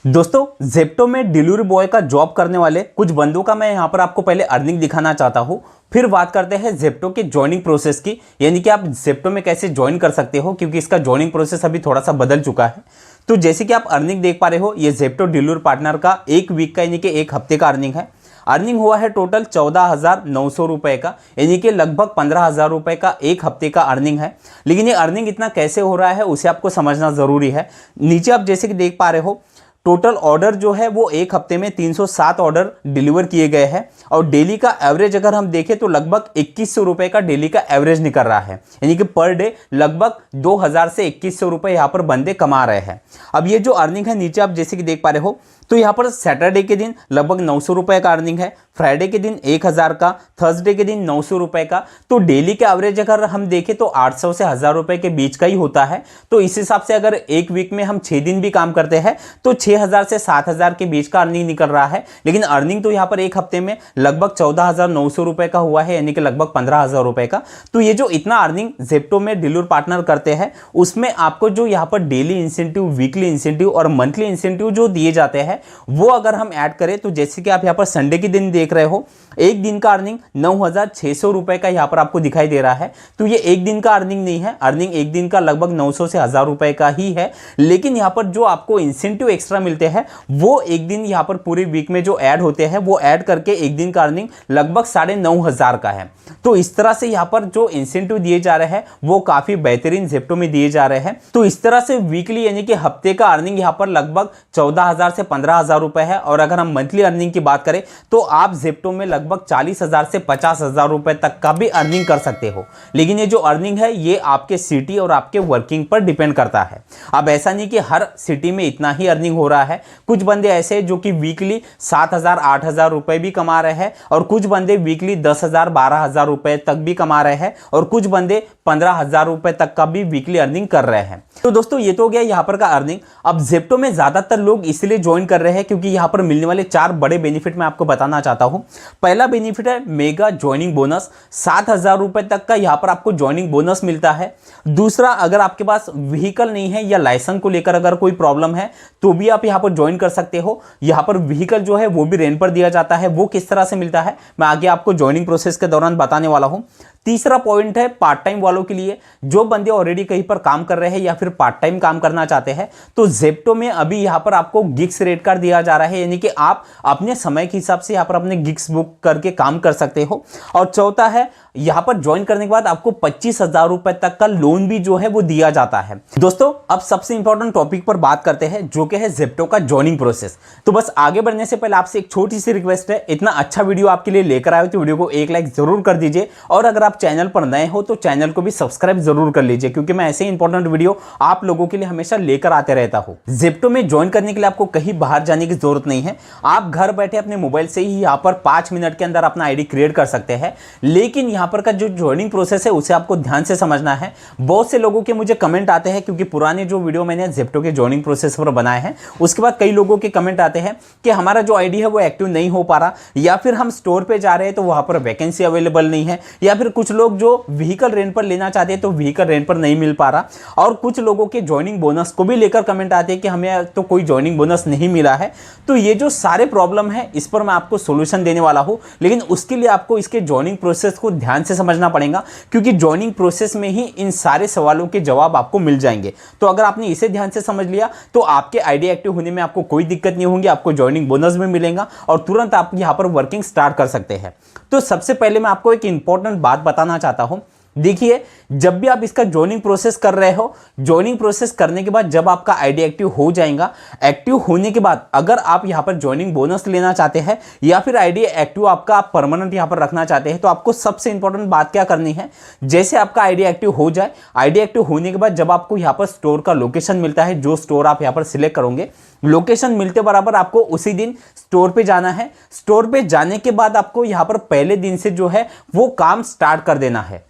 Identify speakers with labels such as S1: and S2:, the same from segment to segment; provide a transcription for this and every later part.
S1: दोस्तों ज़ेप्टो में delivery boy का जॉब करने वाले कुछ बंदों का मैं यहाँ पर आपको पहले अर्निंग दिखाना चाहता हूँ। फिर बात करते हैं ज़ेप्टो के ज्वाइनिंग प्रोसेस की, यानी कि आप ज़ेप्टो में कैसे ज्वाइन कर सकते हो, क्योंकि इसका ज्वाइनिंग प्रोसेस अभी थोड़ा सा बदल चुका है। तो जैसे कि आप अर्निंग देख पा रहे हो, ये ज़ेप्टो डिलीवरी पार्टनर का एक वीक का यानी कि एक हफ्ते का अर्निंग है। अर्निंग हुआ है टोटल 14,900 रुपए का, यानी कि लगभग 15,000 रुपए का एक हफ्ते का अर्निंग है। लेकिन ये अर्निंग इतना कैसे हो रहा है उसे आपको समझना ज़रूरी है। नीचे आप जैसे कि देख पा रहे हो, टोटल ऑर्डर जो है वो एक हफ्ते में 307 ऑर्डर डिलीवर किए गए हैं और डेली का एवरेज अगर हम देखें तो लगभग 2100 रुपए का डेली का एवरेज निकल रहा है, यानी कि पर डे लगभग 2000 से 2100 रुपए यहाँ पर बंदे कमा रहे हैं। अब ये जो अर्निंग है नीचे आप जैसे कि देख पा रहे हो, तो यहाँ पर सैटरडे के दिन लगभग 900 रुपए का अर्निंग है, फ्राइडे के दिन 1000 का, थर्सडे के दिन 900 रुपए का। तो डेली का एवरेज अगर हम देखें तो 800 से 1000 रुपए के बीच का ही होता है। तो इस हिसाब से अगर एक वीक में हम 6 दिन भी काम करते हैं तो 6000 से 7000 के बीच का अर्निंग निकल रहा है। लेकिन अर्निंग तो यहाँ पर एक हफ्ते में लगभग 14,900 रुपए का हुआ है, यानी कि लगभग 15,000 रुपए का। तो ये जो इतना अर्निंग ज़ेप्टो में डिलीवरी पार्टनर करते हैं, उसमें आपको जो यहाँ पर डेली इंसेंटिव, वीकली इंसेंटिव और मंथली इंसेंटिव जो दिए जाते हैं वो अगर हम ऐड करें तो जैसे कि आप यहाँ पर संडे के दिन देख रहे हो, एक दिन का अर्निंग 9,600 रुपए का यहाँ पर आपको दिखाई दे रहा है। तो ये एक दिन का अर्निंग नहीं है, अर्निंग एक दिन का लगभग 900 से 1000 रुपए का ही है। लेकिन यहाँ पर जो आपको इंसेंटिव एक्स्ट्रा मिलते हैं वो एक दिन यहाँ पर पूरे वीक में जो ऐड होते हैं वो ऐड करके एक दिन का अर्निंग लगभग 9,500 का है। तो इस तरह से यहाँ पर जो इंसेंटिव दिए जा रहे हैं वो काफी बेहतरीन ज़ेप्टो में दिए जा रहे हैं। तो इस तरह से वीकली यानी कि हफ्ते का अर्निंग यहाँ पर लगभग 14,000 से 15,000 रुपए है। और अगर हम मंथली अर्निंग की बात करें तो आप ज़ेप्टो में लगभग 40,000 से 50,000 रुपए तक का भी अर्निंग कर सकते हो। लेकिन ये जो अर्निंग है ये आपके सिटी और आपके वर्किंग पर डिपेंड करता है। अब ऐसा नहीं कि हर सिटी में इतना ही अर्निंग हो रहा है। कुछ बंदे ऐसे जो कि वीकली 7,000 8,000 रुपए भी कमा रहे हैं और कुछ बंदे वीकली 10,000 12,000 रुपए तक भी कमा रहे हैं और कुछ बंदे 15,000 रुपए तक का भी वीकली अर्निंग कर रहे हैं। तो दोस्तों ये तो हो गया यहाँ पर का अर्निंग। अब ज़ेप्टो में ज्यादातर लोग इसलिए ज्वाइन कर रहे हैं क्योंकि यहाँ पर मिलने वाले 4 बड़े बेनिफिट मैं आपको बताना चाहता हूँ। पहला बेनिफिट है मेगा ज्वाइनिंग बोनस, 7,000 रुपए तक का यहाँ पर आपको ज्वाइनिंग बोनस मिलता है। दूसरा, अगर आपके पास व्हीकल नहीं है या लाइसेंस को लेकर अगर कोई प्रॉब्लम है तो भी आप यहाँ पर ज्वाइन कर सकते हो। यहाँ पर व्हीकल जो है वो भी रेंट पर दिया जाता है। वो किस तरह से मिलता है मैं आगे आपको ज्वाइनिंग प्रोसेस के दौरान बताने वाला हूँ। तीसरा पॉइंट है पार्ट टाइम वालों के लिए, जो बंदे ऑलरेडी कहीं पर काम कर रहे हैं या फिर पार्ट टाइम काम करना चाहते हैं तो ज़ेप्टो में अभी यहाँ पर आपको गिग्स रेट कार्ड दिया जा रहा है, यानी कि आप अपने समय के हिसाब से यहाँ पर अपने गिग्स बुक करके काम कर सकते हो। और चौथा है यहाँ पर ज्वाइन करने के बाद आपको 25,000 रुपए तक का लोन भी जो है वो दिया जाता है। दोस्तों अब सबसे इंपॉर्टेंट टॉपिक पर बात करते हैं जो कि है ज़ेप्टो का ज्वाइनिंग प्रोसेस। तो बस आगे बढ़ने से पहले आपसे एक छोटी सी रिक्वेस्ट है, इतना अच्छा वीडियो आपके लिए लेकर आए तो वीडियो को एक लाइक जरूर कर दीजिए और अगर आप चैनल पर नए हो तो चैनल को भी सब्सक्राइब जरूर कर लीजिए, क्योंकि मैं ऐसे इंपॉर्टेंट वीडियो आप लोगों के लिए हमेशा लेकर आते रहता हूं। ज़ेप्टो में ज्वाइन करने के लिए आपको कहीं बाहर जाने की जरूरत नहीं है। आप घर बैठे अपने मोबाइल से ही यहाँ पर 5 मिनट के अंदर अपना आईडी क्रिएट कर सकते हैं। लेकिन यहाँ पर का जो ज्वाइनिंग प्रोसेस है उसे आपको ध्यान से समझना है। बहुत से लोगों के मुझे कमेंट आते हैं, क्योंकि पुराने जो वीडियो मैंने ज़ेप्टो के ज्वाइनिंग प्रोसेस पर बनाए हैं उसके बाद कई लोगों के कमेंट आते हैं कि हमारा जो आईडी है वो एक्टिव नहीं हो पा रहा, या फिर हम स्टोर पे जा रहे हैं तो वहां पर वैकेंसी अवेलेबल नहीं है, या फिर कुछ लोग जो व्हीकल रेंट पर लेना चाहते हैं तो व्हीकल रेंट पर नहीं मिल पा रहा। और कुछ लोगों के ज्वाइनिंग बोनस को भी लेकर कमेंट आते हैं कि हमें तो कोई ज्वाइनिंग बोनस नहीं मिला है। तो ये जो सारे प्रॉब्लम है इस पर मैं आपको सोल्यूशन देने वाला हूं, लेकिन उसके लिए आपको इसके ज्वाइनिंग प्रोसेस को ध्यान से समझना पड़ेगा, क्योंकि ज्वाइनिंग प्रोसेस में ही इन सारे सवालों के जवाब आपको मिल जाएंगे। तो अगर आपने इसे ध्यान से समझ लिया तो आपके आईडी एक्टिव होने में आपको कोई दिक्कत नहीं होगी, आपको ज्वाइनिंग बोनस भी मिलेगा और तुरंत आप यहां पर वर्किंग स्टार्ट कर सकते हैं। तो सबसे पहले मैं आपको एक इंपॉर्टेंट बात बताना चाहता हूं। देखिए, जब भी आप इसका ज्वाइनिंग प्रोसेस कर रहे हो, ज्वाइनिंग प्रोसेस करने के बाद जब आपका आईडी एक्टिव हो जाएगा, एक्टिव होने के बाद अगर आप यहां पर ज्वाइनिंग बोनस लेना चाहते हैं या फिर आईडी एक्टिव आपका आप परमानेंट यहां पर रखना चाहते हैं, तो आपको सबसे इंपॉर्टेंट बात क्या करनी है। जैसे आपका आईडी एक्टिव हो जाए, आईडी एक्टिव होने के बाद जब आपको यहां पर स्टोर का लोकेशन मिलता है, जो स्टोर आप यहां पर सिलेक्ट करोगे, लोकेशन मिलते बराबर आपको उसी दिन स्टोर पे जाना है। स्टोर पे जाने के बाद आपको यहां पर पहले दिन से जो है वो काम स्टार्ट कर देना है।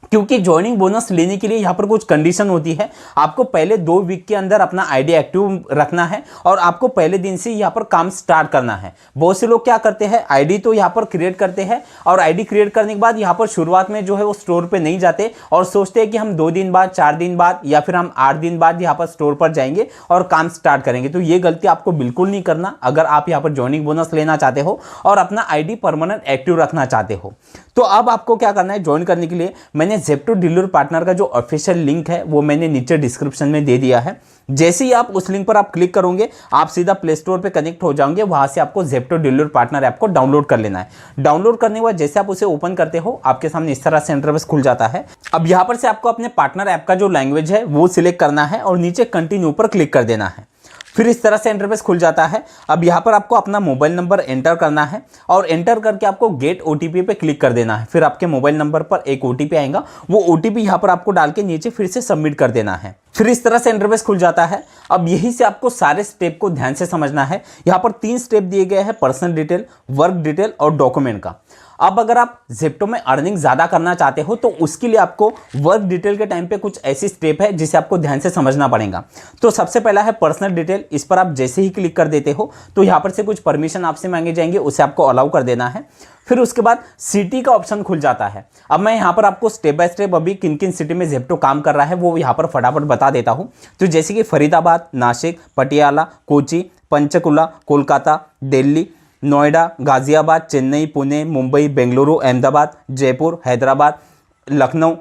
S1: क्योंकि ज्वाइनिंग बोनस लेने के लिए यहाँ पर कुछ कंडीशन होती है। आपको पहले 2 वीक के अंदर अपना आईडी एक्टिव रखना है और आपको पहले दिन से यहाँ पर काम स्टार्ट करना है। बहुत से लोग क्या करते हैं, आईडी तो यहाँ पर क्रिएट करते हैं और आईडी क्रिएट करने के बाद यहाँ पर शुरुआत में जो है वो स्टोर पे नहीं जाते और सोचते हैं कि हम 2 दिन बाद, 4 दिन बाद या फिर हम 8 दिन बाद यहाँ पर स्टोर पर जाएंगे और काम स्टार्ट करेंगे। तो ये गलती आपको बिल्कुल नहीं करना अगर आप यहाँ पर ज्वाइनिंग बोनस लेना चाहते हो और अपना आईडी परमानेंट एक्टिव रखना चाहते हो। तो अब आपको क्या करना है, ज्वाइन करने के लिए मैंने ज़ेप्टो डीलर पार्टनर का जो ऑफिशियल लिंक है वो मैंने नीचे डिस्क्रिप्शन में दे दिया है। जैसे ही आप उस लिंक पर आप क्लिक करोगे आप सीधा प्ले स्टोर पे कनेक्ट हो जाओगे। वहां से आपको ज़ेप्टो डीलर पार्टनर ऐप को डाउनलोड कर लेना है। डाउनलोड करने के बाद जैसे आप उसे ओपन करते हो आपके सामने इस तरह से इंटरफेस खुल जाता है। अब यहाँ पर से आपको अपने पार्टनर ऐप का जो लैंग्वेज है वो सिलेक्ट करना है और नीचे कंटिन्यू पर क्लिक कर देना है। फिर इस तरह से इंटरफेस खुल जाता है। अब यहाँ पर आपको अपना मोबाइल नंबर एंटर करना है और एंटर करके आपको गेट ओटीपी पे क्लिक कर देना है। फिर आपके मोबाइल नंबर पर एक ओटीपी आएगा, वो ओटीपी यहाँ पर आपको डाल के नीचे फिर से सबमिट कर देना है। फिर इस तरह से इंटरफेस खुल जाता है। अब यहीं से आपको सारे स्टेप को ध्यान से समझना है। यहाँ पर 3 स्टेप दिए गए हैं, पर्सनल डिटेल, वर्क डिटेल और डॉक्यूमेंट का। अब अगर आप ज़ेप्टो में अर्निंग ज़्यादा करना चाहते हो तो उसके लिए आपको वर्क डिटेल के टाइम पे कुछ ऐसी स्टेप है जिसे आपको ध्यान से समझना पड़ेगा। तो सबसे पहला है पर्सनल डिटेल। इस पर आप जैसे ही क्लिक कर देते हो तो यहाँ पर से कुछ परमिशन आपसे मांगे जाएंगे, उसे आपको अलाउ कर देना है। फिर उसके बाद सिटी का ऑप्शन खुल जाता है। अब मैं यहाँ पर आपको स्टेप बाय स्टेप अभी किन किन सिटी में ज़ेप्टो काम कर रहा है वो यहाँ पर फटाफट बता देता हूँ। तो जैसे कि फरीदाबाद, नासिक, पटियाला, कोची, पंचकुला, कोलकाता, दिल्ली, नोएडा, गाजियाबाद, चेन्नई, पुणे, मुंबई, बेंगलुरु, अहमदाबाद, जयपुर, हैदराबाद, लखनऊ,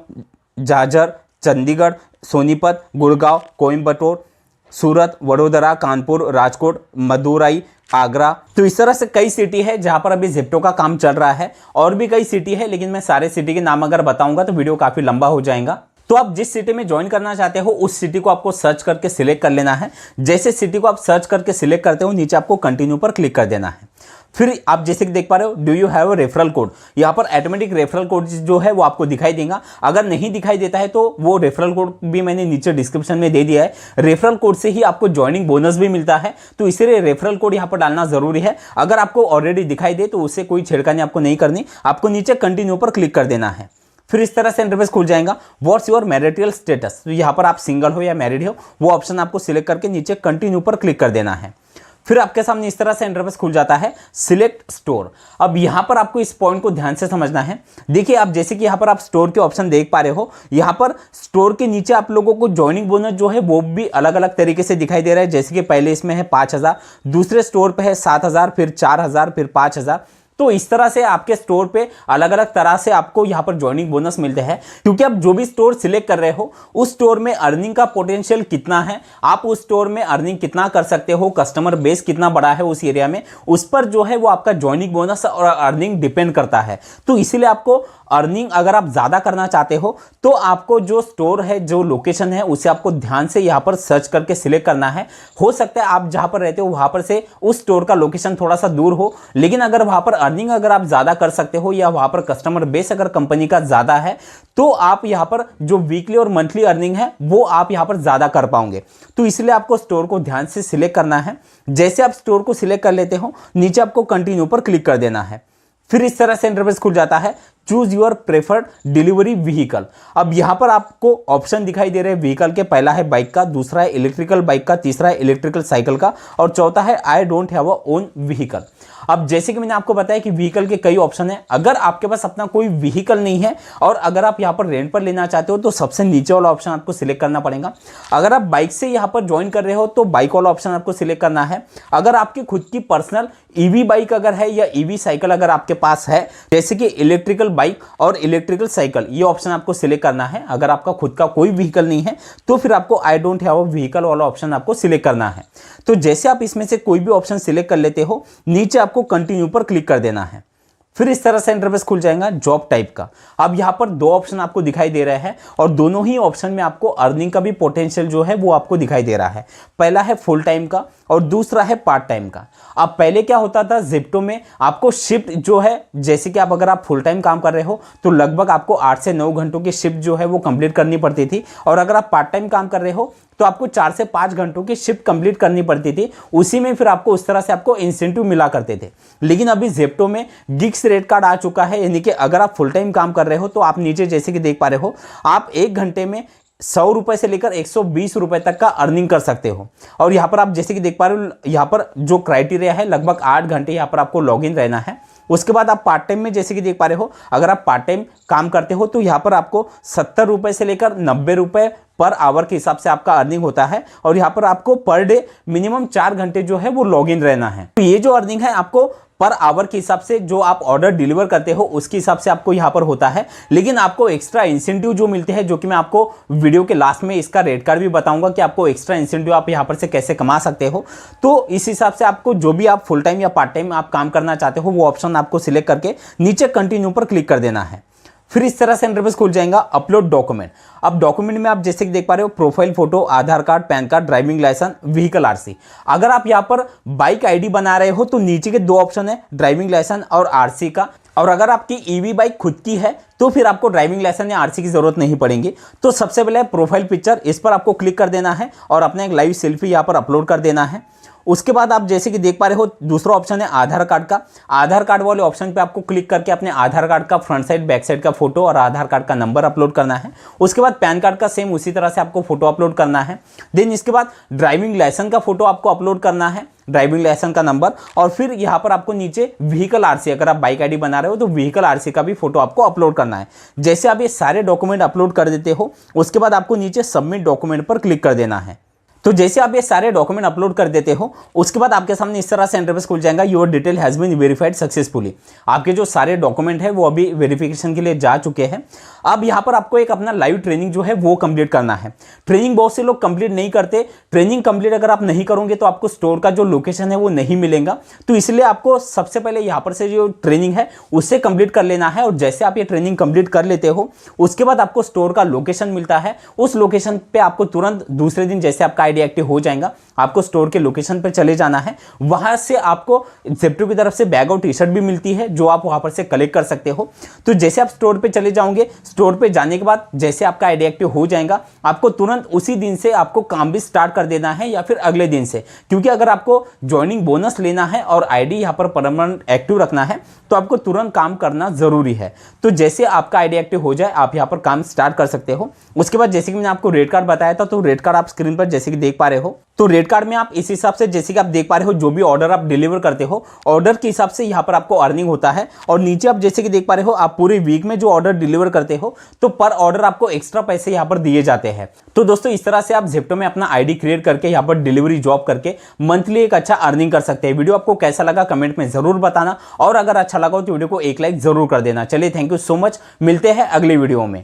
S1: झाझर, चंडीगढ़, सोनीपत, गुड़गांव, कोयम्बटूर, सूरत, वडोदरा, कानपुर, राजकोट, मदुरई, आगरा। तो इस तरह से कई सिटी है जहां पर अभी ज़ेप्टो का काम चल रहा है। और भी कई सिटी है लेकिन मैं सारे सिटी के नाम अगर बताऊंगा तो वीडियो काफी लंबा हो जाएगा। तो आप जिस सिटी में ज्वाइन करना चाहते हो उस सिटी को आपको सर्च करके सिलेक्ट कर लेना है। जैसे सिटी को आप सर्च करके सिलेक्ट करते हो नीचे आपको कंटिन्यू पर क्लिक कर देना है। फिर आप जैसे कि देख पा रहे हो, do you have a referral code, यहाँ पर ऑटोमेटिक रेफरल कोड जो है वो आपको दिखाई देगा। अगर नहीं दिखाई देता है तो वो रेफरल कोड भी मैंने नीचे डिस्क्रिप्शन में दे दिया है। रेफरल कोड से ही आपको ज्वाइनिंग बोनस भी मिलता है, तो इसीलिए रेफरल कोड यहाँ पर डालना जरूरी है। अगर आपको ऑलरेडी दिखाई दे तो उससे कोई छेड़खानी आपको नहीं करनी, आपको नीचे कंटिन्यू पर क्लिक कर देना है। फिर इस तरह से इंटरफेस खुल जाएगा। व्हाट्स योर मैरिटल स्टेटस, तो यहाँ पर आप सिंगल हो या मैरिड हो वो ऑप्शन आपको सिलेक्ट करके नीचे कंटिन्यू पर क्लिक कर देना है। फिर आपके सामने इस तरह से इंटरफेस खुल जाता है, सिलेक्ट स्टोर। अब यहाँ पर आपको इस पॉइंट को ध्यान से समझना है। देखिए आप जैसे कि यहाँ पर आप स्टोर के ऑप्शन देख पा रहे हो, यहाँ पर स्टोर के नीचे आप लोगों को ज्वाइनिंग बोनस जो है वो भी अलग अलग तरीके से दिखाई दे रहा है। जैसे कि पहले इसमें है 5000, दूसरे स्टोर पे है 7000, फिर 4000, फिर 5000। तो इस तरह से आपके स्टोर पे अलग अलग तरह से आपको यहाँ पर ज्वाइनिंग बोनस मिलते हैं, क्योंकि आप जो भी स्टोर सिलेक्ट कर रहे हो उस स्टोर में अर्निंग का पोटेंशियल कितना है, आप उस स्टोर में अर्निंग कितना कर सकते हो, कस्टमर बेस कितना बड़ा है उस एरिया में, उस पर जो है वो आपका ज्वाइनिंग बोनस और अर्निंग डिपेंड करता है। तो इसीलिए आपको अर्निंग अगर आप ज़्यादा करना चाहते हो तो आपको जो स्टोर है, जो लोकेशन है, उसे आपको ध्यान से यहाँ पर सर्च करके सिलेक्ट करना है। हो सकता है आप जहाँ पर रहते हो वहाँ पर से उस स्टोर का लोकेशन थोड़ा सा दूर हो, लेकिन अगर वहाँ पर अर्निंग अगर आप ज़्यादा कर सकते हो या वहाँ पर कस्टमर बेस अगर कंपनी का ज़्यादा है तो आप यहाँ पर जो वीकली और मंथली अर्निंग है वो आप यहाँ पर ज़्यादा कर पाओगे। तो इसलिए आपको स्टोर को ध्यान से सिलेक्ट करना है। जैसे आप स्टोर को सिलेक्ट कर लेते हो नीचे आपको कंटिन्यू पर क्लिक कर देना है। फिर इस तरह से इंटरफेस खुल जाता है, choose your preferred delivery vehicle. अब यहाँ पर आपको ऑप्शन दिखाई दे रहे हैं व्हीकल के। पहला है बाइक का, दूसरा है इलेक्ट्रिकल बाइक का, तीसरा है इलेक्ट्रिकल साइकिल का और चौथा है I don't have a own vehicle. अब जैसे कि मैंने आपको बताया कि व्हीकल के कई ऑप्शन है। अगर आपके पास अपना कोई व्हीकल नहीं है और अगर आप यहाँ पर रेंट पर लेना चाहते हो तो सबसे नीचे वाला ऑप्शन आपको सिलेक्ट करना पड़ेगा। अगर आप बाइक से यहाँ पर ज्वाइन कर रहे हो तो बाइक वाला ऑप्शन आपको सिलेक्ट करना है। अगर आपकी खुद की पर्सनल ईवी बाइक अगर है या ईवी साइकिल अगर आपके पास है, जैसे कि इलेक्ट्रिकल बाइक और इलेक्ट्रिकल साइकिल, ये ऑप्शन आपको सिलेक्ट करना है। अगर आपका खुद का कोई व्हीकल नहीं है तो फिर आपको I don't have a vehicle वाला ऑप्शन आपको सिलेक्ट करना है। तो जैसे आप इसमें से कोई भी ऑप्शन सिलेक्ट कर लेते हो नीचे आपको कंटिन्यू पर क्लिक कर देना है। फिर इस तरह से इंटरफेस खुल जाएगा जॉब टाइप का। अब यहाँ पर 2 ऑप्शन आपको दिखाई दे रहे हैं और दोनों ही ऑप्शन में आपको अर्निंग का भी पोटेंशियल जो है वो आपको दिखाई दे रहा है। पहला है फुल टाइम का और दूसरा है पार्ट टाइम का। अब पहले क्या होता था, ज़ेप्टो में आपको शिफ्ट जो है, जैसे कि अगर आप फुल टाइम काम कर रहे हो तो लगभग आपको 8 से 9 घंटों की शिफ्ट जो है वो कंप्लीट करनी पड़ती थी और अगर आप पार्ट टाइम काम कर रहे हो तो आपको 4 से 5 घंटों की शिफ्ट कंप्लीट करनी पड़ती थी, उसी में फिर आपको उस तरह से आपको इंसेंटिव मिला करते थे। लेकिन अभी जेप्टो में गिग्स रेट कार्ड आ चुका है, यानी कि अगर आप फुल टाइम काम कर रहे हो तो आप नीचे जैसे कि देख पा रहे हो, आप 1 घंटे में 100 रुपए से लेकर 120 रुपए तक का अर्निंग कर सकते हो। और यहाँ पर आप जैसे कि देख पा रहे हो, यहाँ पर जो क्राइटेरिया है लगभग 8 घंटे यहाँ पर आपको लॉगिन रहना है। उसके बाद आप पार्ट टाइम में जैसे कि देख पा रहे हो, अगर आप पार्ट टाइम काम करते हो तो यहाँ पर आपको 70 रुपए से लेकर 90 रुपए पर आवर के हिसाब से आपका अर्निंग होता है। और यहाँ पर आपको पर डे मिनिमम 4 घंटे जो है वो लॉगिन रहना है। तो ये जो अर्निंग है आपको पर आवर के हिसाब से, जो आप ऑर्डर डिलीवर करते हो उसके हिसाब से आपको यहाँ पर होता है। लेकिन आपको एक्स्ट्रा इंसेंटिव जो मिलते हैं, जो कि मैं आपको वीडियो के लास्ट में इसका रेट कार्ड भी बताऊंगा कि आपको एक्स्ट्रा इंसेंटिव आप यहाँ पर से कैसे कमा सकते हो। तो इस हिसाब से आपको जो भी आप फुल टाइम या पार्ट टाइम आप काम करना चाहते हो वो ऑप्शन आपको सिलेक्ट करके नीचे कंटिन्यू पर क्लिक कर देना है। फिर इस तरह से इंटरफेस खुल जाएगा। Upload document. अब डॉक्यूमेंट में आप जैसे कि देख पा रहे हो, profile photo, Aadhaar card, PAN card, driving licence, vehicle RC. अगर आप यहाँ पर बाइक आईडी बना रहे हो तो नीचे के 2 ऑप्शन है, ड्राइविंग लाइसेंस और आरसी का। और अगर आपकी ईवी बाइक खुद की है तो फिर आपको ड्राइविंग लाइसेंस या आरसी की जरूरत नहीं पड़ेगी। तो सबसे पहले प्रोफाइल पिक्चर, इस पर आपको क्लिक कर देना है और अपना एक लाइव सेल्फी यहाँ पर अपलोड कर देना है। उसके बाद आप जैसे कि देख पा रहे हो, दूसरा ऑप्शन है आधार कार्ड का। आधार कार्ड वाले ऑप्शन पे आपको क्लिक करके अपने आधार कार्ड का फ्रंट साइड बैक साइड का फोटो और आधार कार्ड का नंबर अपलोड करना है। उसके बाद पैन कार्ड का सेम उसी तरह से आपको फोटो अपलोड करना है। देन इसके बाद ड्राइविंग लाइसेंस का फोटो आपको अपलोड करना है, ड्राइविंग लाइसेंस का नंबर। और फिर यहाँ पर आपको नीचे व्हीकल आरसी, अगर आप बाइक आईडी बना रहे हो तो व्हीकल आरसी का भी फोटो आपको अपलोड करना है। जैसे आप ये सारे डॉक्यूमेंट अपलोड कर देते हो, उसके बाद आपको नीचे सबमिट डॉक्यूमेंट पर क्लिक कर देना है। तो जैसे आप ये सारे डॉक्यूमेंट अपलोड कर देते हो, उसके बाद आपके सामने इस तरह से इंटरफेस खुल जाएगा। Your detail has been verified successfully. आपके जो सारे डॉक्यूमेंट है वो अभी वेरिफिकेशन के लिए जा चुके हैं। अब यहाँ पर आपको एक अपना लाइव ट्रेनिंग जो है वो कंप्लीट करना है। ट्रेनिंग बहुत से लोग कंप्लीट नहीं करते। ट्रेनिंग कंप्लीट अगर आप नहीं करोगे तो आपको स्टोर का जो लोकेशन है वो नहीं मिलेगा। तो इसलिए आपको सबसे पहले यहाँ पर से जो ट्रेनिंग है उससे कंप्लीट कर लेना है। और जैसे आप ये ट्रेनिंग कंप्लीट कर लेते हो, उसके बाद आपको स्टोर का लोकेशन मिलता है। उस लोकेशन पे आपको तुरंत दूसरे दिन जैसे आपका आईडी एक्टिव हो जाएगा, आपको स्टोर के लोकेशन पर चले जाना है। वहां से आपको जेप्टो की तरफ से बैग और टी शर्ट भी मिलती है, जो आप वहां पर से कलेक्ट कर सकते हो। तो जैसे आप स्टोर पे चले जाओगे, स्टोर पे जाने के बाद जैसे आपका आईडी एक्टिव हो जाएगा, आपको तुरंत उसी दिन से आपको काम भी स्टार्ट कर देना है या फिर अगले दिन से। क्योंकि अगर आपको ज्वाइनिंग बोनस लेना है और आईडी यहाँ पर परमानेंट एक्टिव रखना है तो आपको तुरंत काम करना जरूरी है। तो जैसे आपका आईडी एक्टिव हो जाए, आप यहाँ पर काम स्टार्ट कर सकते हो। उसके बाद जैसे कि मैंने आपको रेट कार्ड बताया था, तो रेट कार्ड आप स्क्रीन पर जैसे कि देख पा रहे हो, तो रेट कार्ड में आप इस हिसाब से जैसे कि आप देख पा रहे हो, जो भी ऑर्डर आप डिलीवर करते हो ऑर्डर के हिसाब से यहाँ पर आपको अर्निंग होता है। और नीचे आप जैसे कि देख पा रहे हो, आप पूरे वीक में जो ऑर्डर डिलीवर करते हो तो पर ऑर्डर आपको एक्स्ट्रा पैसे यहाँ पर दिए जाते हैं। तो दोस्तों इस तरह से आप जेप्टो में अपना आईडी क्रिएट करके यहाँ पर डिलीवरी जॉब करके मंथली एक अच्छा अर्निंग कर सकते हैं। वीडियो आपको कैसा लगा कमेंट में जरूर बताना, और अगर अच्छा लगा तो वीडियो को एक लाइक जरूर कर देना। चलिए, थैंक यू सो मच, मिलते हैं अगली वीडियो में।